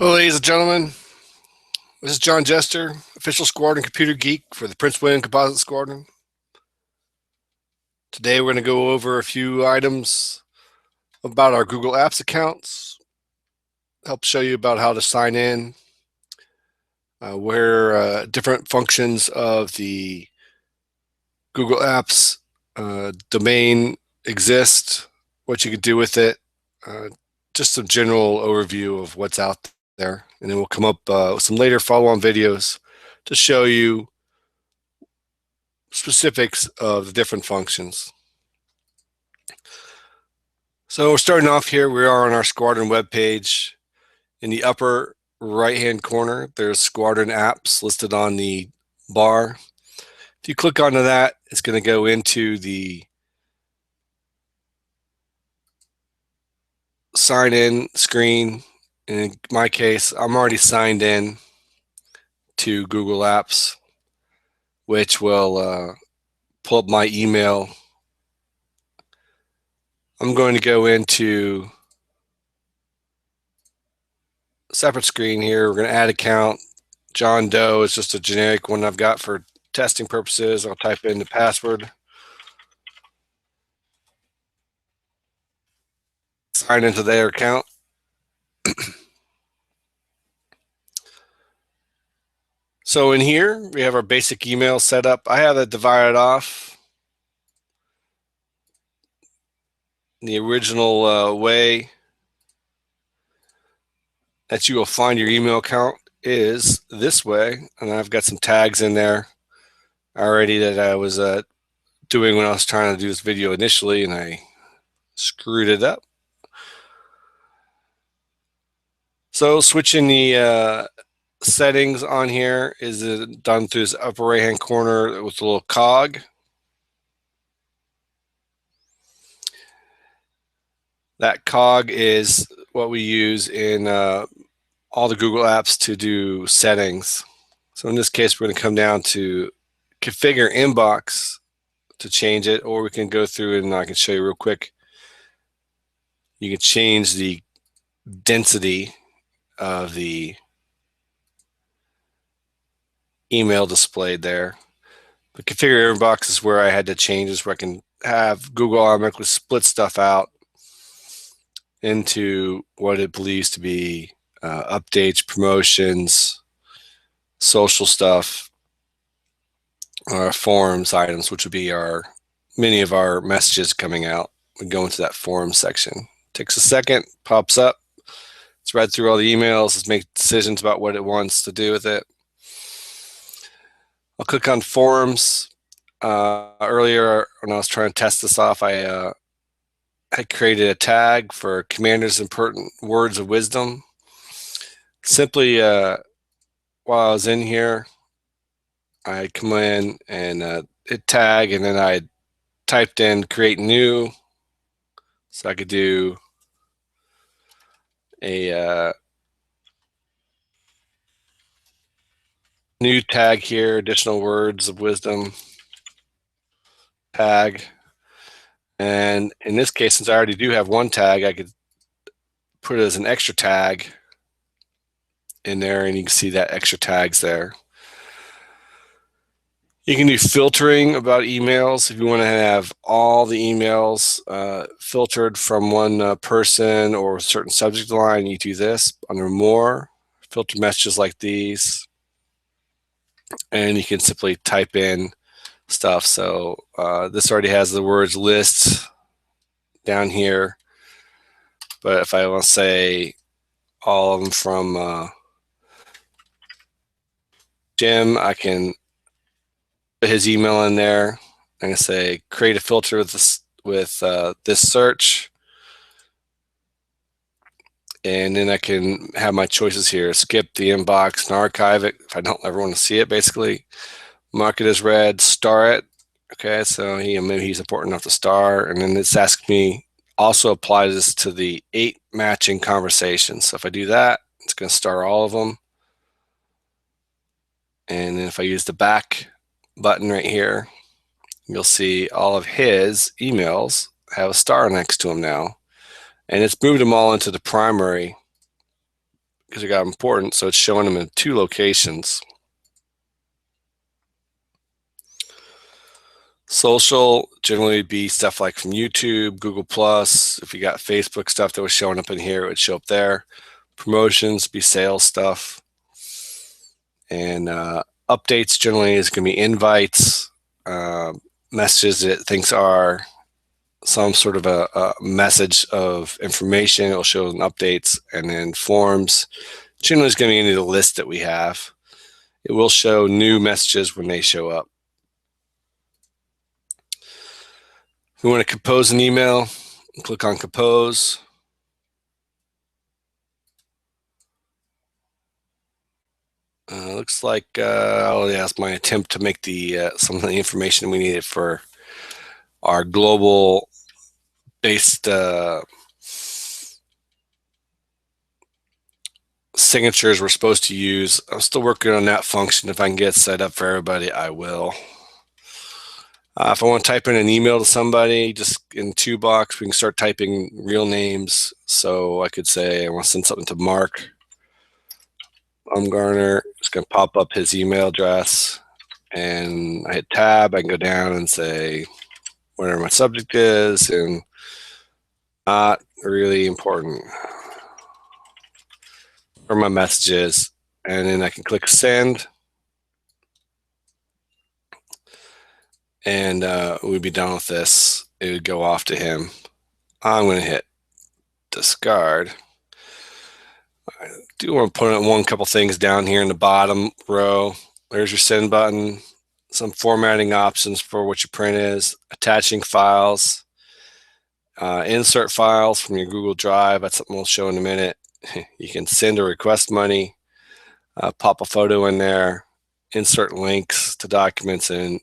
Hello, ladies and gentlemen. This is John Jester, official squadron computer geek for the Prince William Composite Squadron. Today, we're going to go over a few items about our Google Apps accounts, help show you about how to sign in, where different functions of the Google Apps domain exist, what you can do with it, just some general overview of what's out there. And then we'll come up with some later follow-on videos to show you specifics of the different functions. So we're starting off here. We are on our Squadron webpage. In the upper right-hand corner, there's Squadron apps listed on the bar. If you click onto that, it's going to go into the sign in screen. In my case, I'm already signed in to Google Apps, which will pull up my email. I'm going to go into a separate screen here. We're going to add account. John Doe is just a generic one I've got for testing purposes. I'll type in the password. Sign into their account. So in here, we have our basic email set up. I have that divided off. The original way that you will find your email account is this way. And I've got some tags in there already that I was doing when I was trying to do this video initially, and I screwed it up. So switching the settings on here is done through this upper right hand corner with a little cog. That cog is what we use in all the Google apps to do settings. So in this case, we're going to come down to configure inbox to change it, or we can go through and I can show you real quick. You can change the density of the email displayed there. But configure inbox is where I had to change this, where I can have Google automatically split stuff out into what it believes to be updates, promotions, social stuff, forums items, which would be many of our messages coming out. We go into that forum section. Takes a second, pops up. It's read through all the emails. Let's make decisions about what it wants to do with it. I'll click on forums. Earlier, when I was trying to test this off, I created a tag for Commander's Important Words of Wisdom. Simply, while I was in here, I'd come in and hit tag, and then I typed in create new. So I could do a new tag here, additional words of wisdom tag. And in this case, since I already do have one tag, I could put it as an extra tag in there, and you can see that extra tags there. You can do filtering about emails. If you want to have all the emails filtered from one person or a certain subject line, you do this. Under more, filter messages like these. And you can simply type in stuff. So this already has the words list down here. But if I want to say all of them from Jim, I can put his email in there. I'm going to say create a filter with this search. And then I can have my choices here. Skip the inbox and archive it if I don't ever want to see it, basically. Mark it as read, star it. Okay, so maybe he's important enough to star. And then it's asking me also apply this to the 8 matching conversations. So if I do that, it's going to star all of them. And then if I use the back button right here, you'll see all of his emails have a star next to them now. And it's moved them all into the primary because it got important, so it's showing them in 2 locations. Social generally be stuff like from YouTube, Google Plus. If you got Facebook stuff that was showing up in here, it would show up there. Promotions be sales stuff, and updates generally is going to be invites, messages that it thinks are some sort of a message of information. It'll show in updates, and then forms generally is going to be into the list that we have. It will show new messages when they show up. If we want to compose an email, click on compose. Looks like that's my attempt to make the some of the information we needed for our global based signatures we're supposed to use. I'm still working on that function. If I can get it set up for everybody, I will. If I want to type in an email to somebody, just in toolbox, we can start typing real names. So I could say I want to send something to Mark Umgarner. It's going to pop up his email address, and I hit tab. I can go down and say whatever my subject is, and not really important, or my messages, and then I can click send, and we'd be done with this. It would go off to him. I'm going to hit discard. I do want to put in one couple things down here in the bottom row. There's your send button, some formatting options for what your print is, attaching files, insert files from your Google Drive. That's something we'll show in a minute. You can send or request money, pop a photo in there, insert links to documents, and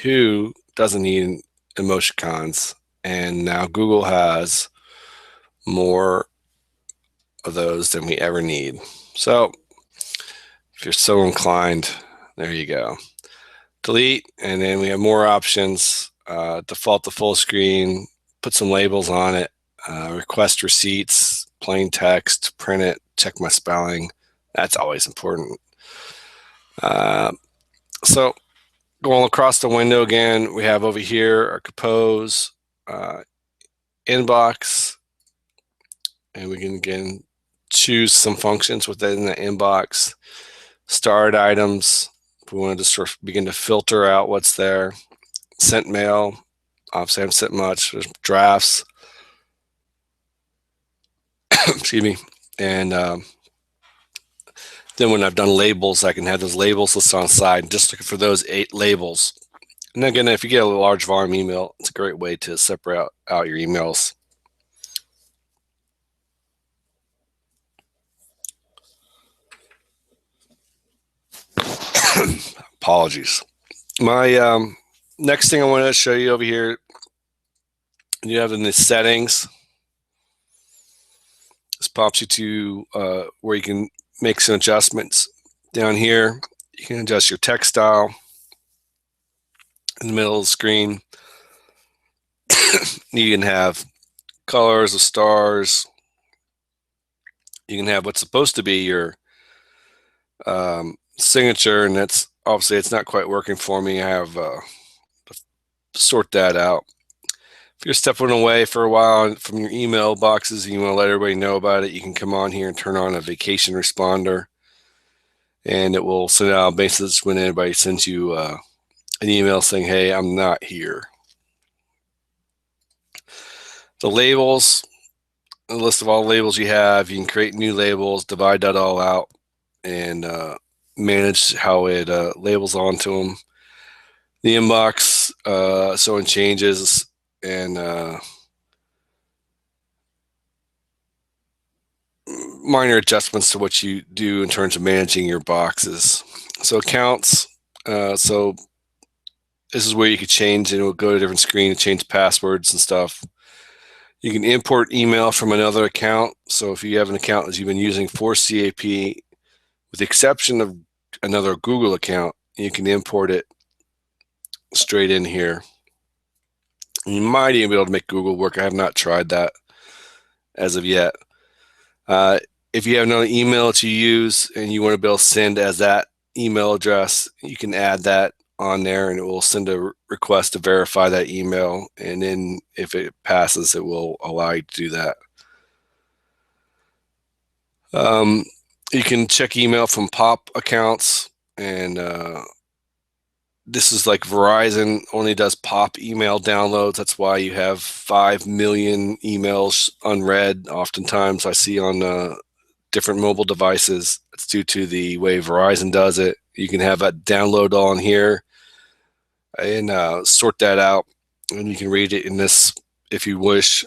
who doesn't need emoticons? And now Google has more of those than we ever need. So if you're so inclined, there you go. Delete, and then we have more options. Default to full screen, put some labels on it, request receipts, plain text, print it, check my spelling. That's always important. So going across the window again, we have over here our compose inbox, and we can again choose some functions within the inbox. Starred items, if we wanted to sort of begin to filter out what's there. Sent mail, obviously I haven't sent much. There's drafts, excuse me, and then when I've done labels, I can have those labels listed on the side, just looking for those 8 labels. And again, if you get a large volume email, it's a great way to separate out your emails. Apologies. My next thing I want to show you over here, you have in the settings, this pops you to where you can make some adjustments. Down here, you can adjust your text style in the middle of the screen. You can have colors of stars. You can have what's supposed to be your signature, and that's obviously it's not quite working for me. I have to sort that out. If you're stepping away for a while from your email boxes and you want to let everybody know about it, you can come on here and turn on a vacation responder, and it will send out a message when anybody sends you an email saying, hey, I'm not here. The labels, a list of all the labels you have, you can create new labels, divide that all out, and manage how it labels onto them. The inbox, so in changes, and minor adjustments to what you do in terms of managing your boxes. So accounts, so this is where you could change, and it will go to a different screen and change passwords and stuff. You can import email from another account. So if you have an account that you've been using for CAP, with the exception of another Google account, you can import it straight in here. You might even be able to make Google work. I have not tried that as of yet. if you have another email that you use and you want to be able to send as that email address, you can add that on there and it will send a request to verify that email. And then if it passes, it will allow you to do that. You can check email from POP accounts, and this is like Verizon only does POP email downloads. That's why you have 5 million emails unread. Oftentimes I see on different mobile devices. It's due to the way Verizon does it. You can have that download on here and sort that out, and you can read it in this if you wish.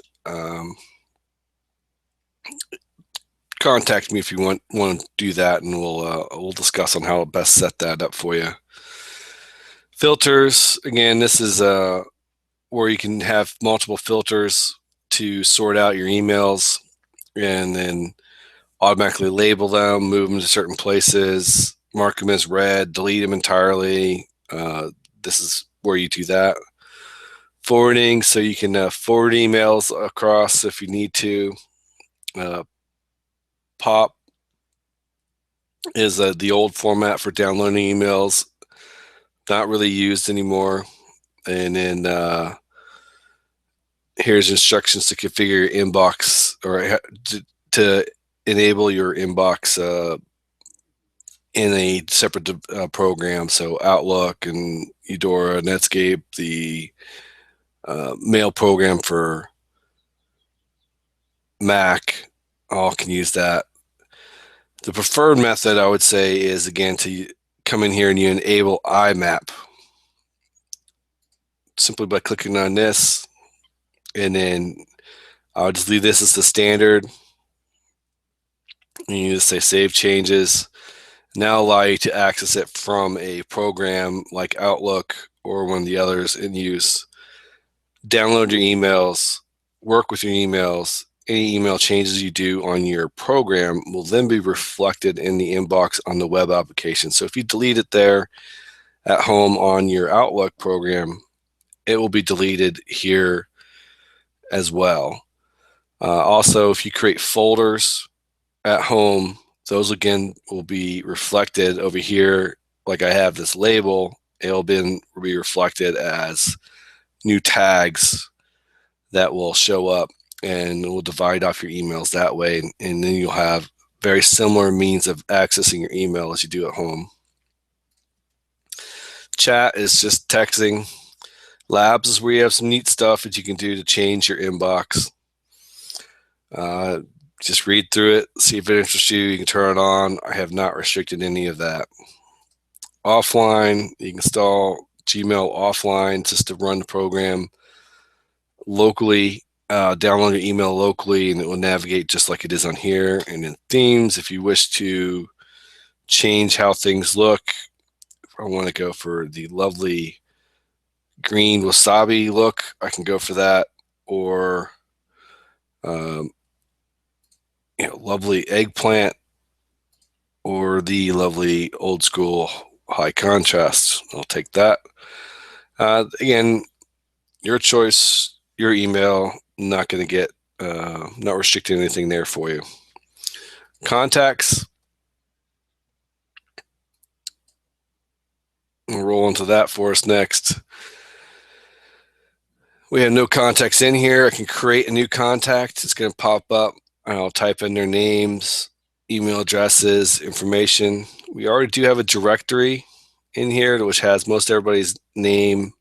Contact me if you want to do that, and we'll discuss on how to best set that up for you. Filters, again, this is where you can have multiple filters to sort out your emails and then automatically label them, move them to certain places, mark them as read, delete them entirely. This is where you do that. Forwarding, so you can forward emails across if you need to. POP is the old format for downloading emails, not really used anymore. And then here's instructions to configure your inbox, or to enable your inbox in a separate program. So Outlook and Eudora, Netscape, the mail program for Mac, all can use that. The preferred method, I would say, is again to come in here and you enable IMAP simply by clicking on this, and then I'll just leave this as the standard. And you just say save changes. Now allow you to access it from a program like Outlook or one of the others in use. Download your emails, work with your emails. Any email changes you do on your program will then be reflected in the inbox on the web application. So if you delete it there at home on your Outlook program, it will be deleted here as well. Also, if you create folders at home, those again will be reflected over here. Like I have this label, it'll be reflected as new tags that will show up, and we'll divide off your emails that way. And then you'll have very similar means of accessing your email as you do at home. Chat is just texting. Labs is where you have some neat stuff that you can do to change your inbox. Just read through it, see if it interests you. You can turn it on. I have not restricted any of that. Offline, you can install Gmail offline just to run the program locally. Download your email locally, and it will navigate just like it is on here. And in themes, if you wish to change how things look, if I want to go for the lovely green wasabi look, I can go for that, or lovely eggplant, or the lovely old school high contrast. I'll take that. Again, your choice, your email. Not going to get not restricting anything there for you. Contacts. We'll roll into that for us next. We have no contacts in here. I can create a new contact. It's going to pop up. I'll type in their names, email addresses, information. We already do have a directory in here which has most everybody's name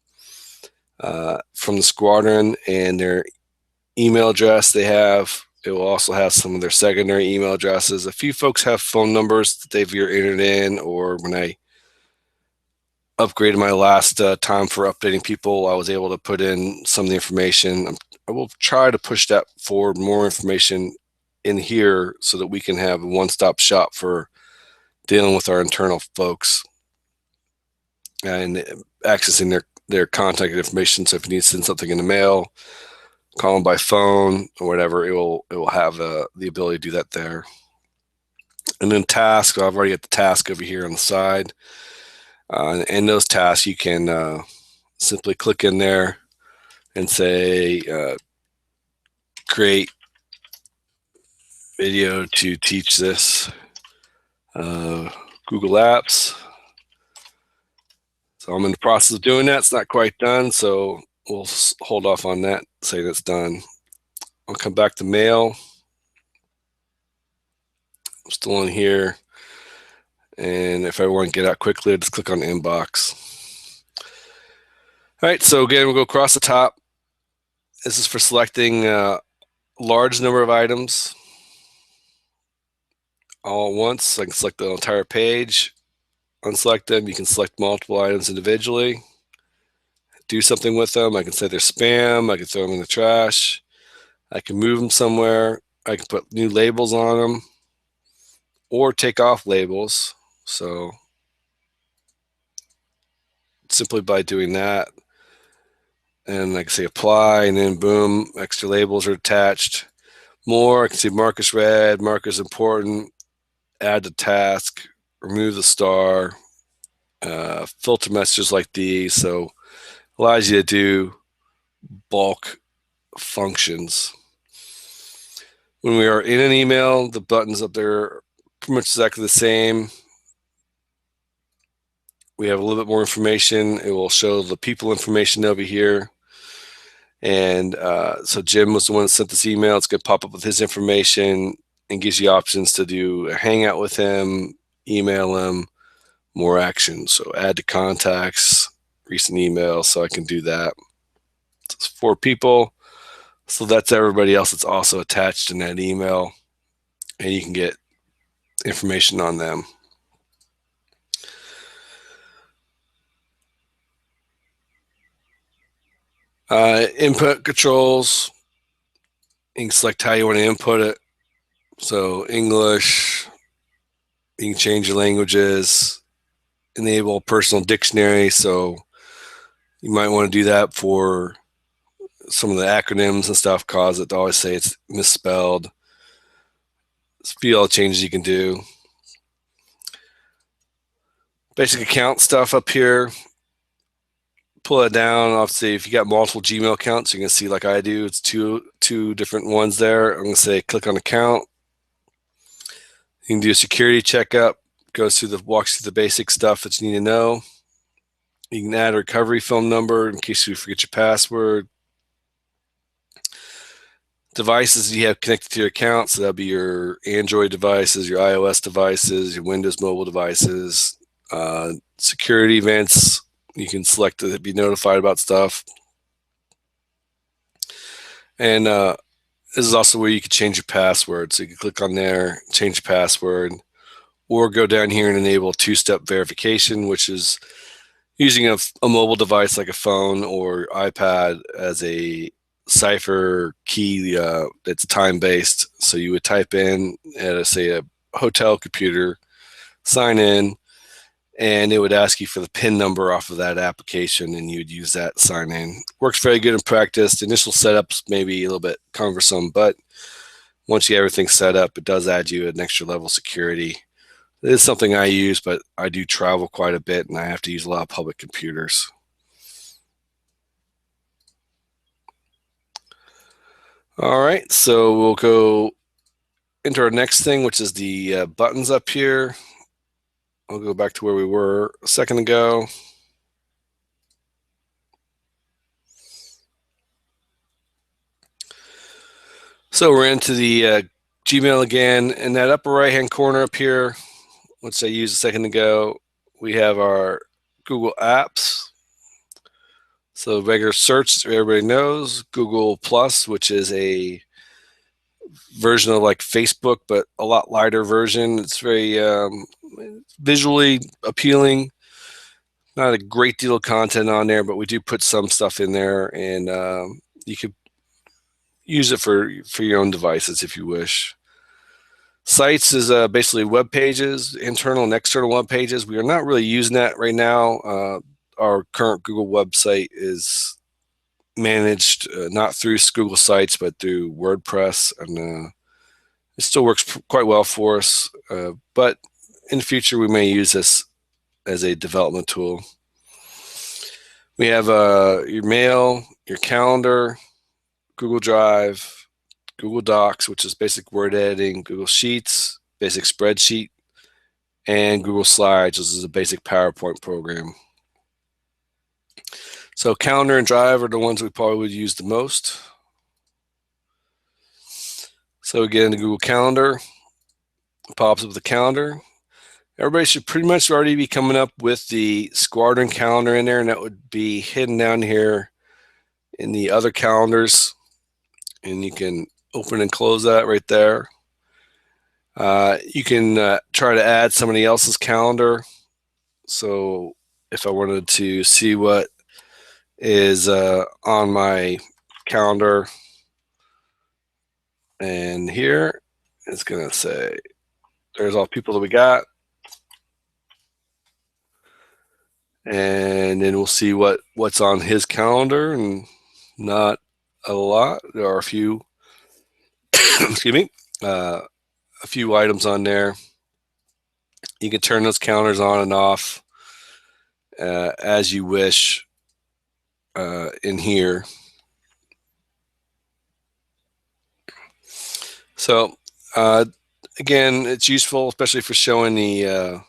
from the squadron and their email address they have. It will also have some of their secondary email addresses. A few folks have phone numbers that they've either entered in, or when I upgraded my last time for updating people, I was able to put in some of the information. I will try to push that forward, more information in here so that we can have a one-stop shop for dealing with our internal folks and accessing their contact information. So if you need to send something in the mail, call them by phone or whatever, it will have the ability to do that there. And then tasks, I've already got the task over here on the side. And those tasks, you can simply click in there and say create video to teach this. Google Apps. So I'm in the process of doing that. It's not quite done, so we'll hold off on that, saying it's done. I'll come back to Mail. I'm still in here. And if I want to get out quickly, I'll just click on Inbox. All right, so again, we'll go across the top. This is for selecting a large number of items all at once. I can select the entire page, unselect them. You can select multiple items individually, do something with them. I can say they're spam. I can throw them in the trash. I can move them somewhere. I can put new labels on them or take off labels. So simply by doing that, and I can say apply, and then boom, extra labels are attached. More, I can see mark as read, mark as important, add to task, remove the star, filter messages like these. So allows you to do bulk functions. When we are in an email, the buttons up there are pretty much exactly the same. We have a little bit more information. It will show the people information over here. And so Jim was the one that sent this email. It's going to pop up with his information and gives you options to do a hangout with him, email him, more actions. So add to contacts, recent email. So I can do that. So it's 4 people. So that's everybody else that's also attached in that email. And you can get information on them. Input controls. You can select how you want to input it. So English, you can change your languages, enable personal dictionary. So you might want to do that for some of the acronyms and stuff, cause it to always say it's misspelled. There's a few other changes you can do. Basic account stuff up here. Pull it down. Obviously, if you got multiple Gmail accounts, you can see like I do, it's two different ones there. I'm going to say click on account. You can do a security checkup. Walks through the basic stuff that you need to know. You can add a recovery phone number in case you forget your password. Devices you have connected to your account, so that'll be your Android devices, your iOS devices, your Windows mobile devices. Security events, you can select to be notified about stuff. And this is also where you can change your password. So you can click on there, change your password, or go down here and enable 2-step verification, which is using a mobile device like a phone or iPad as a cipher key that's time-based. So you would type in at, say, a hotel computer, sign in, and it would ask you for the PIN number off of that application, and you'd use that sign in. Works very good in practice. The initial setup's maybe a little bit cumbersome, but once you get everything set up, it does add you an extra level of security. It is something I use, but I do travel quite a bit, and I have to use a lot of public computers. All right, so we'll go into our next thing, which is the buttons up here. I'll go back to where we were a second ago. So we're into the Gmail again. In that upper right-hand corner up here, which I used a second ago, we have our Google Apps. So regular search, everybody knows. Google Plus, which is a version of like Facebook, but a lot lighter version. It's very visually appealing. Not a great deal of content on there, but we do put some stuff in there, and you could use it for your own devices if you wish. Sites is basically web pages, internal and external web pages. We are not really using that right now. Our current Google website is managed not through Google Sites, but through WordPress, and it still works quite well for us. But in the future, we may use this as a development tool. We have your mail, your calendar, Google Drive, Google Docs, which is basic word editing, Google Sheets, basic spreadsheet, and Google Slides, which is a basic PowerPoint program. So Calendar and Drive are the ones we probably would use the most. So again, the Google Calendar pops up the calendar. Everybody should pretty much already be coming up with the Squadron calendar in there, and that would be hidden down here in the other calendars, and you can open and close that right there. You can try to add somebody else's calendar. So if I wanted to see what is on my calendar, and here it's going to say there's all people that we got, and then we'll see what's on his calendar, and not a lot. There are a few excuse me, a few items on there. You can turn those calendars on and off as you wish in here. So again, it's useful, especially for showing the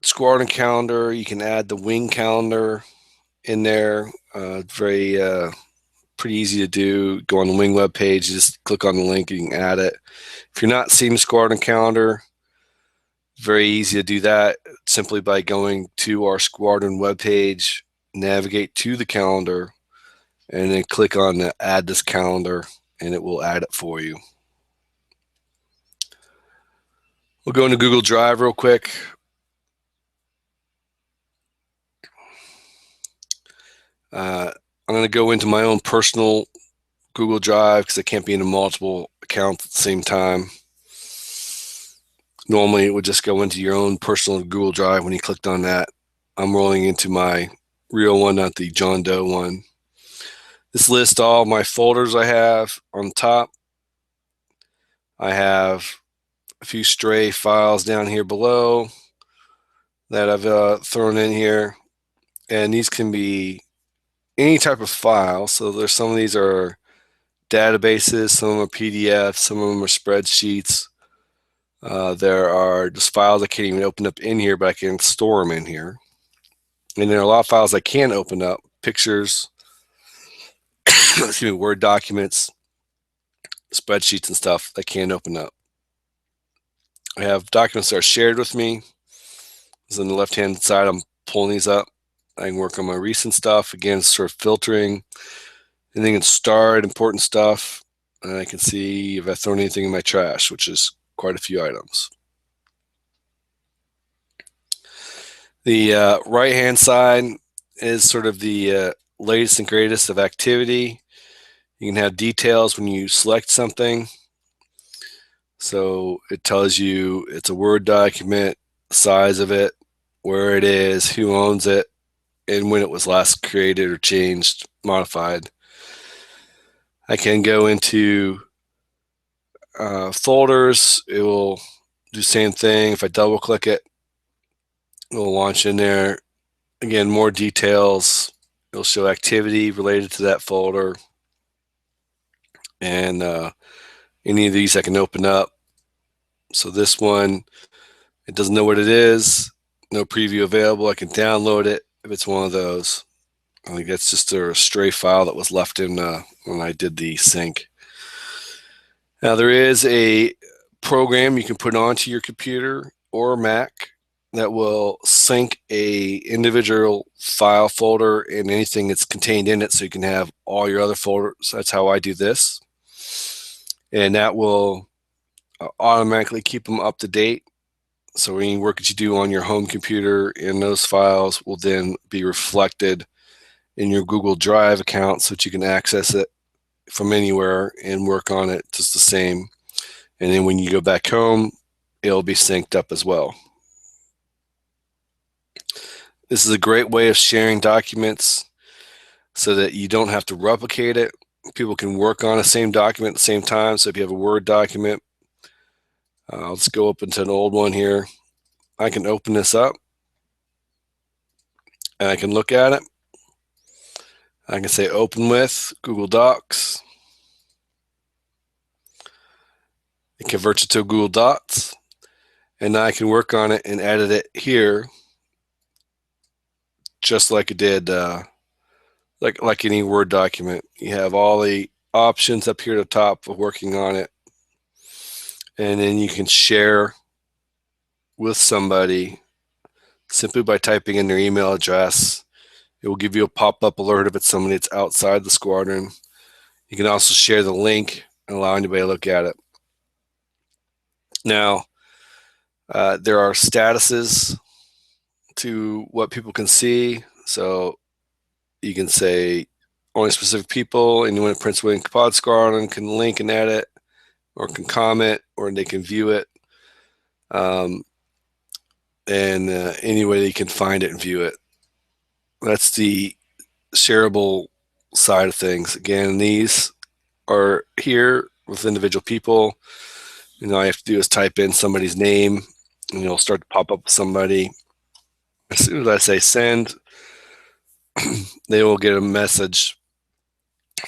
Squadron calendar. You can add the wing calendar in there. Very pretty easy to do. Go on the wing web page, just click on the link, and you can add it. If you're not seeing the Squadron calendar, very easy to do that simply by going to our Squadron webpage, navigate to the calendar, and then click on the add this calendar, and it will add it for you. We'll go into Google Drive real quick. I'm going to go into my own personal Google Drive because I can't be in multiple accounts at the same time. Normally, it would just go into your own personal Google Drive when you clicked on that. I'm rolling into my real one, not the John Doe one. This lists all my folders I have on the top. I have a few stray files down here below that I've thrown in here, and these can be any type of file. So there's some of these are databases, some of them are PDFs, some of them are spreadsheets. There are just files I can't even open up in here, but I can store them in here. And there are a lot of files I can open up, pictures, excuse me, Word documents, spreadsheets and stuff I can open up. I have documents that are shared with me. So on the left-hand side, I'm pulling these up. I can work on my recent stuff. Again, sort of filtering. Anything in starred, important stuff. And I can see if I've thrown anything in my trash, which is quite a few items. The right-hand side is sort of the latest and greatest of activity. You can have details when you select something. So it tells you it's a Word document, size of it, where it is, who owns it, and when it was last created or changed, modified. I can go into folders. It will do the same thing. If I double click it, it will launch in there. Again, more details. It'll show activity related to that folder. And any of these I can open up. So this one, it doesn't know what it is. No preview available. I can download it if it's one of those. I think that's just a stray file that was left in when I did the sync. Now there is a program you can put onto your computer or Mac that will sync a individual file folder and anything that's contained in it, so you can have all your other folders. That's how I do this, and that will automatically keep them up to date. So any work that you do on your home computer in those files will then be reflected in your Google Drive account, so that you can access it from anywhere and work on it just the same. And then when you go back home, it'll be synced up as well. This is a great way of sharing documents so that you don't have to replicate it. People can work on the same document at the same time. So if you have a Word document, let's go up into an old one here. I can open this up and I can look at it. I can say open with Google Docs. It converts it to Google Docs, and now I can work on it and edit it here, just like it did, like any Word document. You have all the options up here at the top of working on it, and then you can share with somebody simply by typing in their email address. It will give you a pop-up alert if it's somebody that's outside the squadron. You can also share the link and allow anybody to look at it. Now, there are statuses to what people can see. So you can say only specific people, anyone at Prince William Composite Squadron can link and edit, or can comment, or they can view it. And any way they can find it and view it. That's the shareable side of things. Again, these are here with individual people. And all I have to do is type in somebody's name, and it'll start to pop up with somebody. As soon as I say send, they will get a message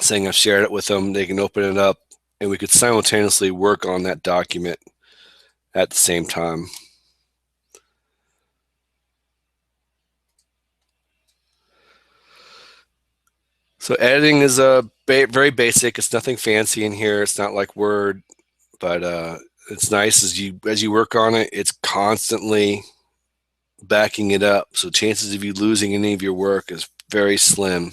saying I've shared it with them. They can open it up, and we could simultaneously work on that document at the same time. So editing is very basic. It's nothing fancy in here. It's not like Word, but it's nice as you work on it. It's constantly backing it up. So chances of you losing any of your work is very slim.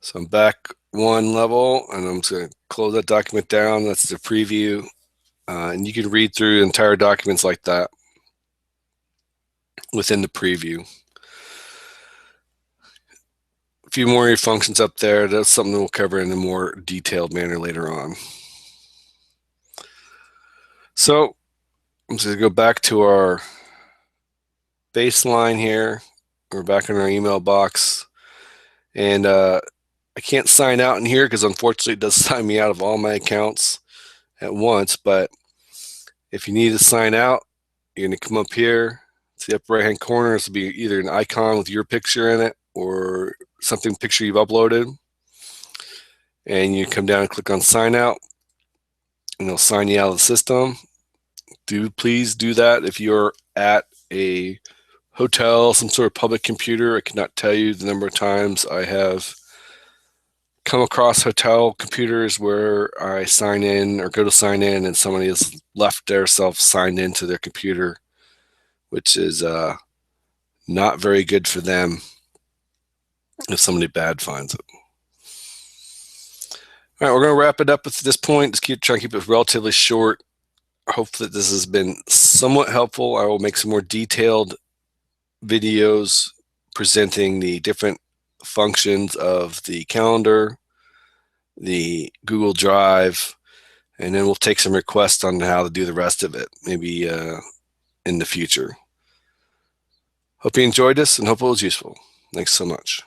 So I'm back one level, and I'm just going to close that document down. That's the preview. And you can read through entire documents like that within the preview. A few more functions up there. That's something we'll cover in a more detailed manner later on. So I'm just going to go back to our baseline here. We're back in our email box. And I can't sign out in here because unfortunately it does sign me out of all my accounts at once. But if you need to sign out, you're going to come up here to the upper right hand corner. This will be either an icon with your picture in it or picture you've uploaded. And you come down and click on sign out, and it'll sign you out of the system. Please do that if you're at a hotel, some sort of public computer. I cannot tell you the number of times I have come across hotel computers where I sign in or go to sign in, and somebody has left their self signed into their computer, which is not very good for them if somebody bad finds it. All right, we're going to wrap it up at this point. Just try to keep it relatively short. I hope that this has been somewhat helpful. I will make some more detailed videos presenting the different functions of the calendar, the Google Drive, and then we'll take some requests on how to do the rest of it, maybe in the future. Hope you enjoyed this and hope it was useful. Thanks so much.